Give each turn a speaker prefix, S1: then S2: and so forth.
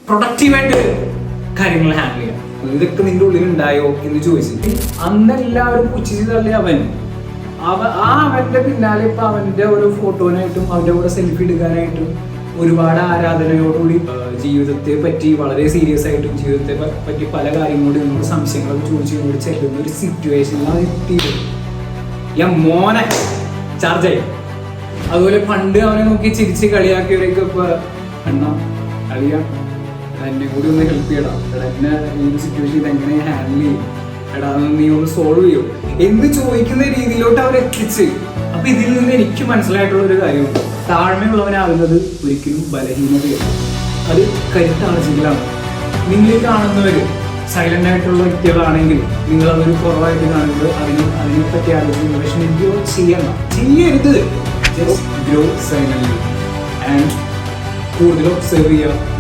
S1: പ്രൊഡക്റ്റീവായിട്ട് കാര്യങ്ങൾ ഹാൻഡിൽ ചെയ്യാം. ഇതൊക്കെ നിന്റെ ഉള്ളിൽ ഉണ്ടായോ എന്ന് ചോദിച്ചിട്ട് അന്ന് എല്ലാവരും പുച്ഛിച്ച് തള്ളി അവന്റെ പിന്നാലെ ഇപ്പൊ അവന്റെ ഒരു ഫോട്ടോനായിട്ടും അവന്റെ കൂടെ സെൽഫി എടുക്കാനായിട്ടും ഒരുപാട് ആരാധനയോടുകൂടി ജീവിതത്തെ പറ്റി വളരെ സീരിയസ് ആയിട്ടും ജീവിതത്തെ പറ്റി പല കാര്യങ്ങളോട് എന്നോട് സംശയങ്ങളൊക്കെ ചോദിച്ചുകൊണ്ട് ചെല്ലുന്ന ഒരു സിറ്റുവേഷനിലാണ് എത്തിയത്. ഞാൻ മോനെ ചാർജായി. അതുപോലെ പണ്ട് അവനെ നോക്കി ചിരിച്ച് കളിയാക്കിയവരൊക്കെ ഇപ്പൊ എണ്ണ കളിയാ എന്നെ കൂടി ഒന്ന് ഹെൽപ്പ് ചെയ്യടാ, എടാ എന്നെ ഈ ഒരു സിറ്റുവേഷൻ ഇതെങ്ങനെ ഹാൻഡിൽ ചെയ്യും, എടാ നീ ഒന്ന് സോൾവ് ചെയ്യോ എന്ന് ചോദിക്കുന്ന രീതിയിലോട്ട് അവരെത്തിച്ച്. അപ്പൊ ഇതിൽ നിന്ന് എനിക്ക് മനസ്സിലായിട്ടുള്ള ഒരു കാര്യമുണ്ട്, താഴ്മയുള്ളവനാകുന്നത് ഒരിക്കലും ബലഹീനതയാണ്, അത് കരുത്താർജിക്കലാണ്. നിങ്ങൾ കാണുന്നവര് സൈലന്റ് ആയിട്ടുള്ള വ്യക്തികളാണെങ്കിൽ നിങ്ങൾ അതൊരു കുറവായിട്ട് കാണുന്നത് അതിനെപ്പറ്റി ആലോചിക്കുന്നത്. പക്ഷെ എനിക്ക് ചെയ്യരുത്. ജസ്റ്റ് ഗ്രോ സൈലന്റ്ലി ആൻഡ് കൂടുതൽ ഒബ്സർവ് ചെയ്യുക.